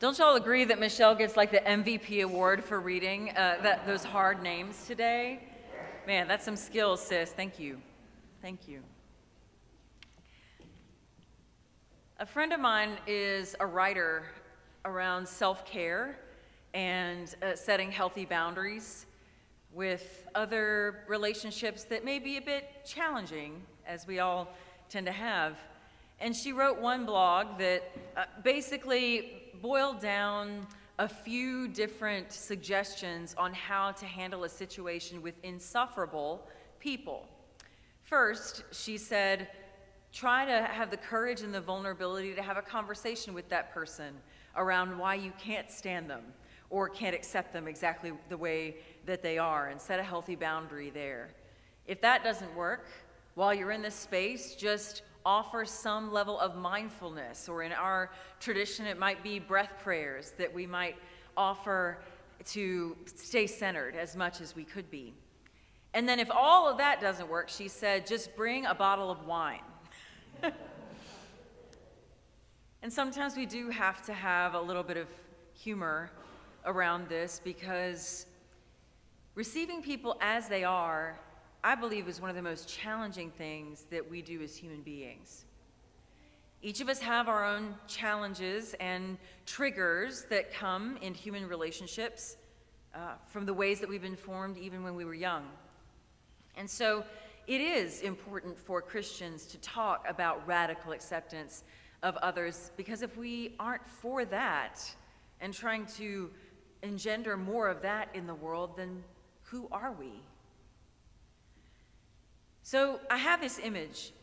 Don't y'all agree that Michelle gets like the MVP award for reading those hard names today? Man, that's some skills, sis. Thank you. Thank you. A friend of mine is a writer around self-care and setting healthy boundaries with other relationships that may be a bit challenging, as we all tend to have. And she wrote one blog that basically boiled down a few different suggestions on how to handle a situation with insufferable people. First, she said, try to have the courage and the vulnerability to have a conversation with that person around why you can't stand them or can't accept them exactly the way that they are, and set a healthy boundary there. If that doesn't work, while you're in this space, just offer some level of mindfulness, or in our tradition, it might be breath prayers that we might offer to stay centered as much as we could be. And then if all of that doesn't work, she said, just bring a bottle of wine. And sometimes we do have to have a little bit of humor around this, because receiving people as they are, I believe, is one of the most challenging things that we do as human beings. Each of us have our own challenges and triggers that come in human relationships from the ways that we've been formed even when we were young. And so it is important for Christians to talk about radical acceptance of others, because if we aren't for that and trying to engender more of that in the world, then who are we? So I have this image.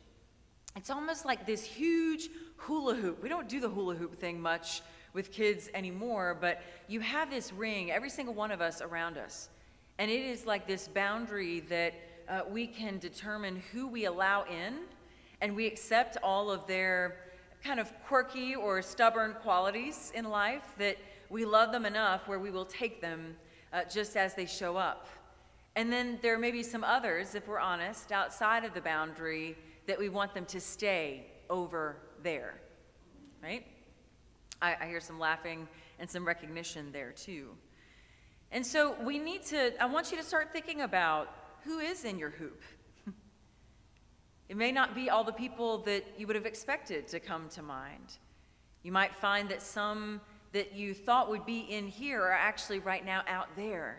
It's almost like this huge hula hoop. We don't do the hula hoop thing much with kids anymore, but you have this ring, every single one of us around us. And it is like this boundary that we can determine who we allow in, and we accept all of their kind of quirky or stubborn qualities in life, that we love them enough where we will take them just as they show up. And then there may be some others, if we're honest, outside of the boundary that we want them to stay over there, right? I hear some laughing and some recognition there too. And so I want you to start thinking about who is in your hoop. It may not be all the people that you would have expected to come to mind. You might find that some that you thought would be in here are actually right now out there.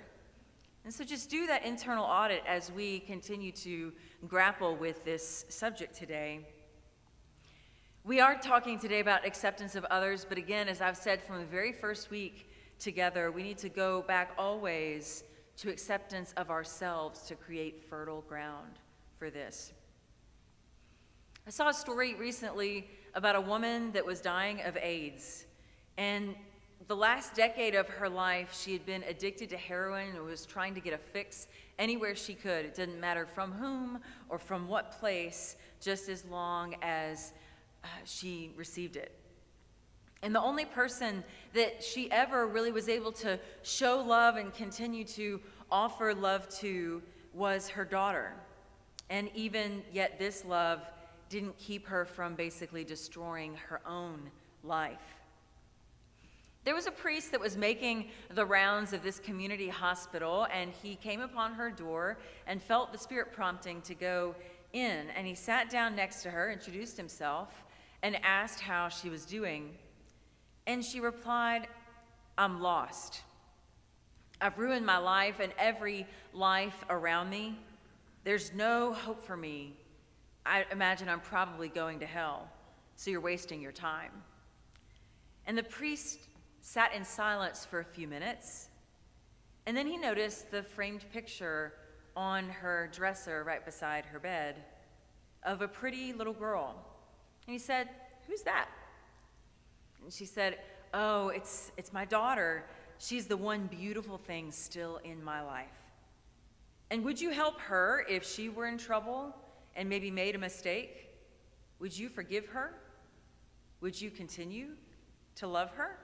And so just do that internal audit as we continue to grapple with this subject today. We are talking today about acceptance of others, but again, as I've said from the very first week together, we need to go back always to acceptance of ourselves to create fertile ground for this. I saw a story recently about a woman that was dying of AIDS, and the last decade of her life, she had been addicted to heroin and was trying to get a fix anywhere she could. It didn't matter from whom or from what place, just as long as she received it. And the only person that she ever really was able to show love and continue to offer love to was her daughter. And even yet, this love didn't keep her from basically destroying her own life. There was a priest that was making the rounds of this community hospital, and he came upon her door and felt the Spirit prompting to go in. And he sat down next to her, introduced himself, and asked how she was doing. And she replied, "I'm lost. I've ruined my life and every life around me. There's no hope for me. I imagine I'm probably going to hell, so you're wasting your time." And the priest sat in silence for a few minutes, and then he noticed the framed picture on her dresser right beside her bed of a pretty little girl. And he said, "Who's that?" And she said, "Oh, it's my daughter. She's the one beautiful thing still in my life. And would you help her if she were in trouble and maybe made a mistake? Would you forgive her? Would you continue to love her?"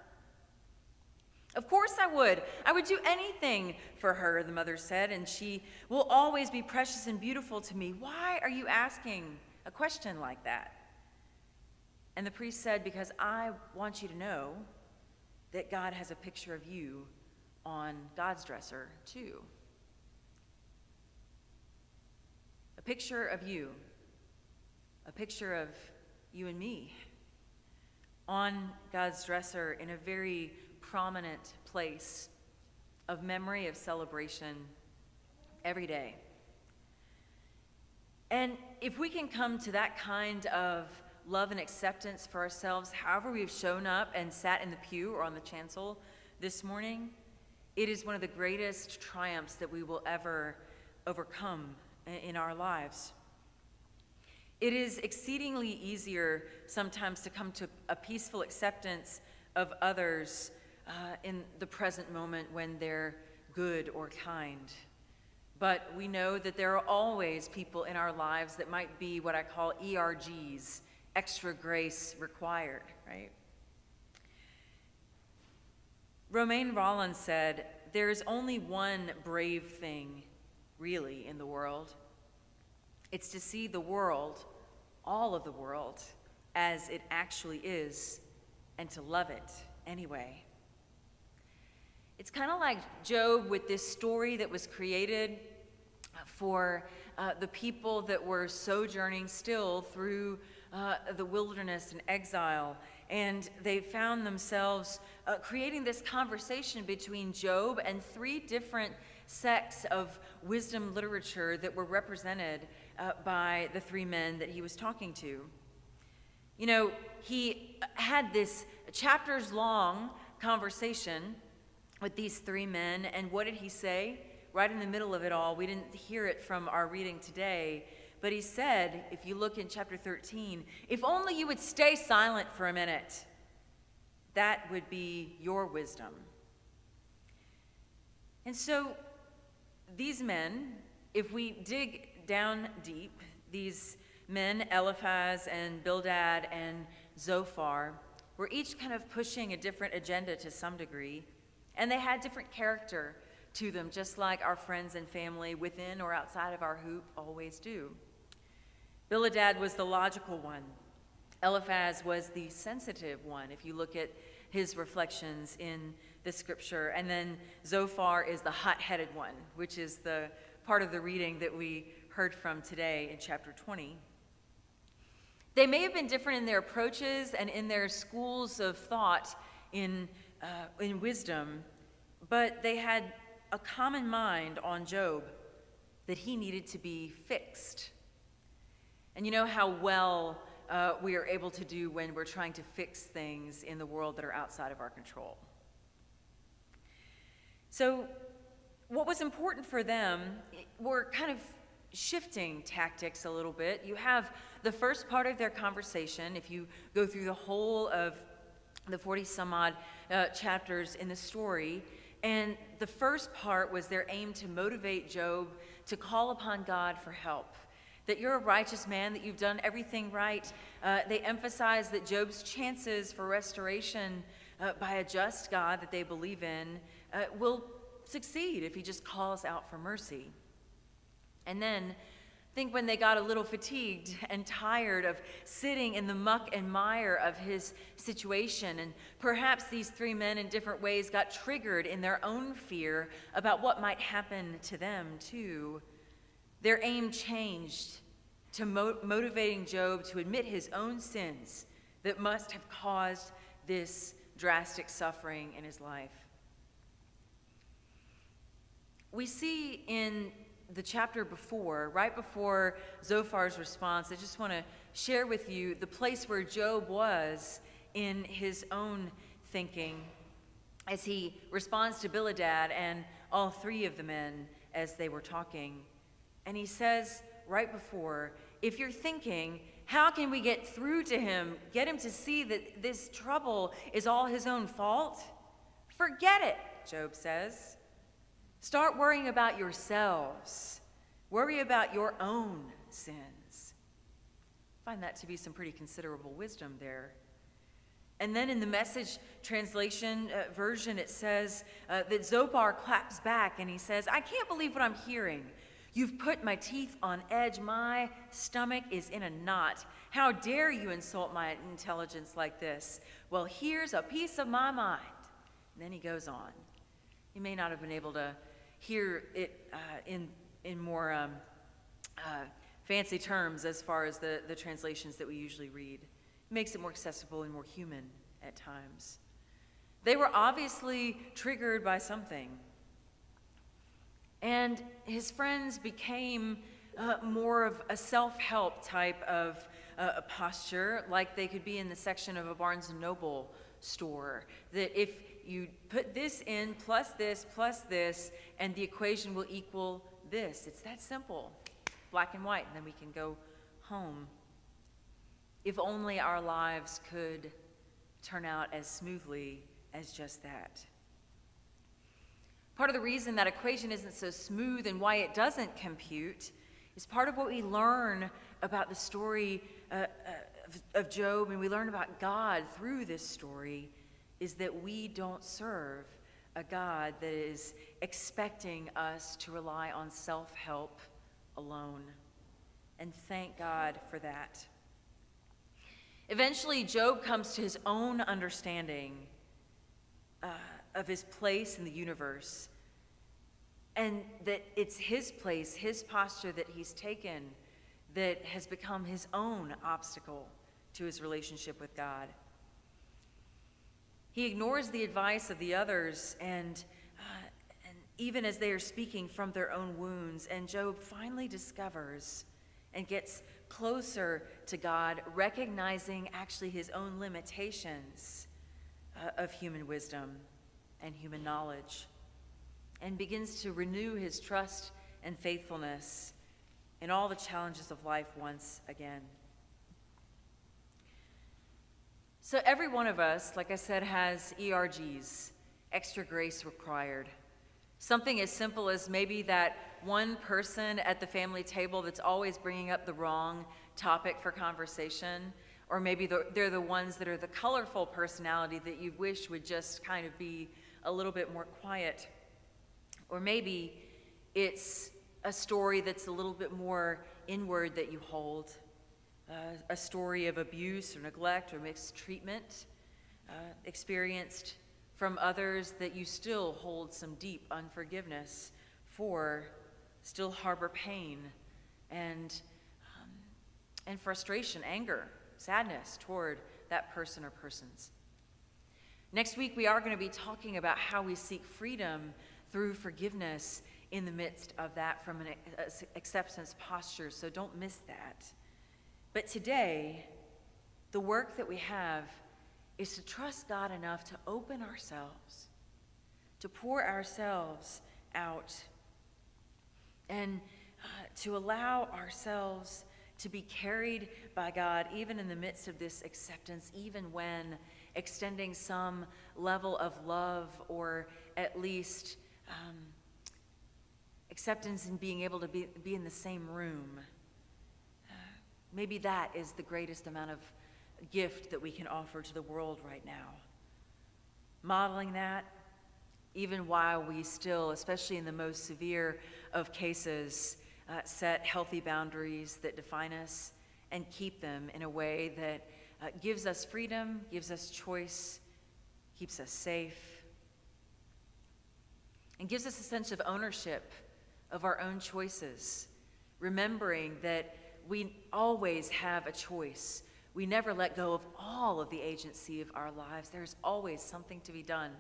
"Of course I would. I would do anything for her," the mother said, "and she will always be precious and beautiful to me. Why are you asking a question like that?" And the priest said, "Because I want you to know that God has a picture of you on God's dresser too. A picture of you. A picture of you and me on God's dresser in a very prominent place of memory, of celebration every day. And if we can come to that kind of love and acceptance for ourselves, however we've shown up and sat in the pew or on the chancel this morning, it is one of the greatest triumphs that we will ever overcome in our lives. It is exceedingly easier sometimes to come to a peaceful acceptance of others in the present moment when they're good or kind. But we know that there are always people in our lives that might be what I call ERGs, extra grace required, right? Romaine Rollins said, "There is only one brave thing, really, in the world. It's to see the world, all of the world, as it actually is, and to love it anyway." It's kind of like Job with this story that was created for the people that were sojourning still through the wilderness and exile. And they found themselves creating this conversation between Job and three different sects of wisdom literature that were represented by the three men that he was talking to. You know, he had this chapters-long conversation with these three men, and what did he say? Right in the middle of it all, we didn't hear it from our reading today, but he said, if you look in chapter 13, if only you would stay silent for a minute, that would be your wisdom. And so these men, if we dig down deep, these men, Eliphaz and Bildad and Zophar, were each kind of pushing a different agenda to some degree, and they had different character to them, just like our friends and family within or outside of our hoop always do. Bildad was the logical one. Eliphaz was the sensitive one, if you look at his reflections in the scripture. And then Zophar is the hot-headed one, which is the part of the reading that we heard from today in chapter 20. They may have been different in their approaches and in their schools of thought in wisdom, but they had a common mind on Job, that he needed to be fixed. And you know how well we are able to do when we're trying to fix things in the world that are outside of our control. So what was important for them were kind of shifting tactics a little bit. You have the first part of their conversation, if you go through the whole of the 40 some odd chapters in the story, and the first part was their aim to motivate Job to call upon God for help, that you're a righteous man, that you've done everything right. They emphasize that Job's chances for restoration by a just God that they believe in will succeed if he just calls out for mercy. And then I think when they got a little fatigued and tired of sitting in the muck and mire of his situation, and perhaps these three men in different ways got triggered in their own fear about what might happen to them too, their aim changed to motivating Job to admit his own sins that must have caused this drastic suffering in his life. We see in the chapter before, right before Zophar's response, I just want to share with you the place where Job was in his own thinking as he responds to Bildad and all three of the men as they were talking. And he says right before, if you're thinking, how can we get through to him, get him to see that this trouble is all his own fault? Forget it, Job says. Start worrying about yourselves. Worry about your own sins. I find that to be some pretty considerable wisdom there. And then in the Message translation version, it says that Zophar claps back and he says, I can't believe what I'm hearing. You've put my teeth on edge. My stomach is in a knot. How dare you insult my intelligence like this? Well, here's a piece of my mind. And then he goes on. You may not have been able to hear it in more fancy terms as far as the translations that we usually read. It makes it more accessible and more human at times. They were obviously triggered by something. And his friends became more of a self-help type of posture, like they could be in the section of a Barnes & Noble store. That if you put this in plus this, and the equation will equal this. It's that simple, black and white, and then we can go home. If only our lives could turn out as smoothly as just that. Part of the reason that equation isn't so smooth and why it doesn't compute is part of what we learn about the story of Job, and we learn about God through this story, is that we don't serve a God that is expecting us to rely on self-help alone. And thank God for that. Eventually, Job comes to his own understanding of his place in the universe, and that it's his place, his posture that he's taken that has become his own obstacle to his relationship with God. He ignores the advice of the others, and even as they are speaking from their own wounds, and Job finally discovers and gets closer to God, recognizing actually his own limitations of human wisdom and human knowledge, and begins to renew his trust and faithfulness in all the challenges of life once again. So every one of us, like I said, has ERGs, extra grace required. Something as simple as maybe that one person at the family table that's always bringing up the wrong topic for conversation, or maybe they're the ones that are the colorful personality that you wish would just kind of be a little bit more quiet. Or maybe it's a story that's a little bit more inward that you hold, a story of abuse or neglect or mistreatment experienced from others that you still hold some deep unforgiveness for, still harbor pain and frustration, anger, sadness toward that person or persons. Next week, we are going to be talking about how we seek freedom through forgiveness in the midst of that from an acceptance posture, so don't miss that. But today, the work that we have is to trust God enough to open ourselves, to pour ourselves out, and to allow ourselves to be carried by God even in the midst of this acceptance, even when extending some level of love or at least acceptance in being able to be in the same room. Maybe that is the greatest amount of gift that we can offer to the world right now. Modeling that, even while we still, especially in the most severe of cases, set healthy boundaries that define us and keep them in a way that gives us freedom, gives us choice, keeps us safe, and gives us a sense of ownership of our own choices, remembering that we always have a choice. We never let go of all of the agency of our lives. There's always something to be done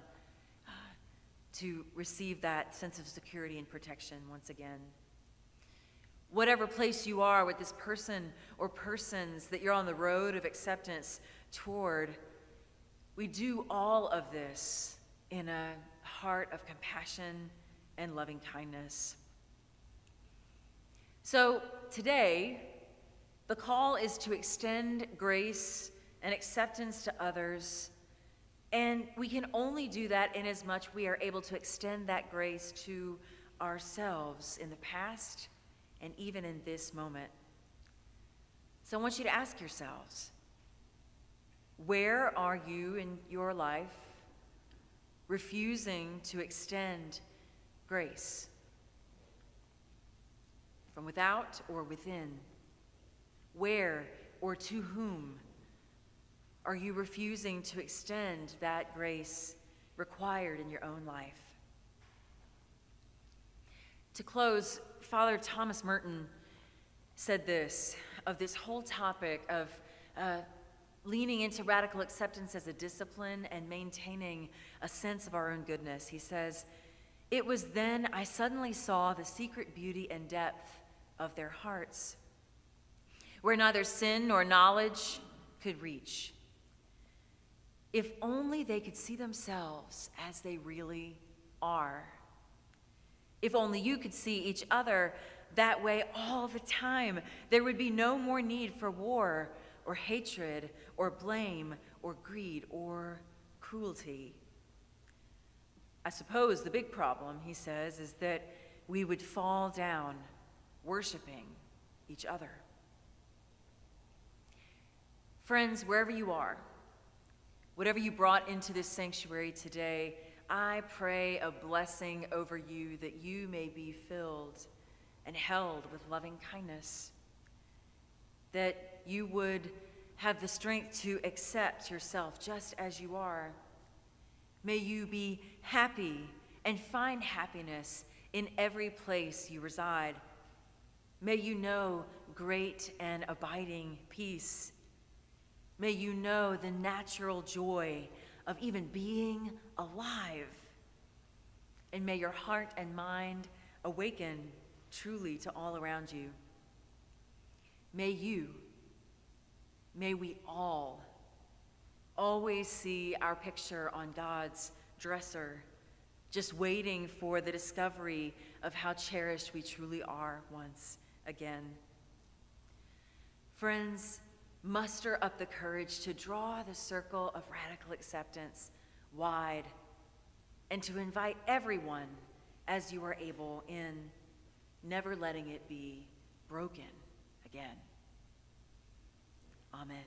to receive that sense of security and protection once again. Whatever place you are with this person or persons that you're on the road of acceptance toward, we do all of this in a heart of compassion and loving kindness. So today, the call is to extend grace and acceptance to others, and we can only do that inasmuch we are able to extend that grace to ourselves in the past and even in this moment. So I want you to ask yourselves, where are you in your life refusing to extend grace? From without or within? Where or to whom are you refusing to extend that grace required in your own life. To close, Father Thomas Merton said this of this whole topic of leaning into radical acceptance as a discipline and maintaining a sense of our own goodness. He says, "It was then I suddenly saw the secret beauty and depth of their hearts, where neither sin nor knowledge could reach. If only they could see themselves as they really are. If only you could see each other that way all the time, there would be no more need for war or hatred or blame or greed or cruelty. I suppose the big problem," he says, "is that we would fall down worshiping each other." Friends, wherever you are, whatever you brought into this sanctuary today, I pray a blessing over you that you may be filled and held with loving kindness, that you would have the strength to accept yourself just as you are. May you be happy and find happiness in every place you reside. May you know great and abiding peace. May you know the natural joy of even being alive. And may your heart and mind awaken truly to all around you. May we all always see our picture on God's dresser, just waiting for the discovery of how cherished we truly are once again. Friends, muster up the courage to draw the circle of radical acceptance wide and to invite everyone as you are able in, never letting it be broken again. Amen.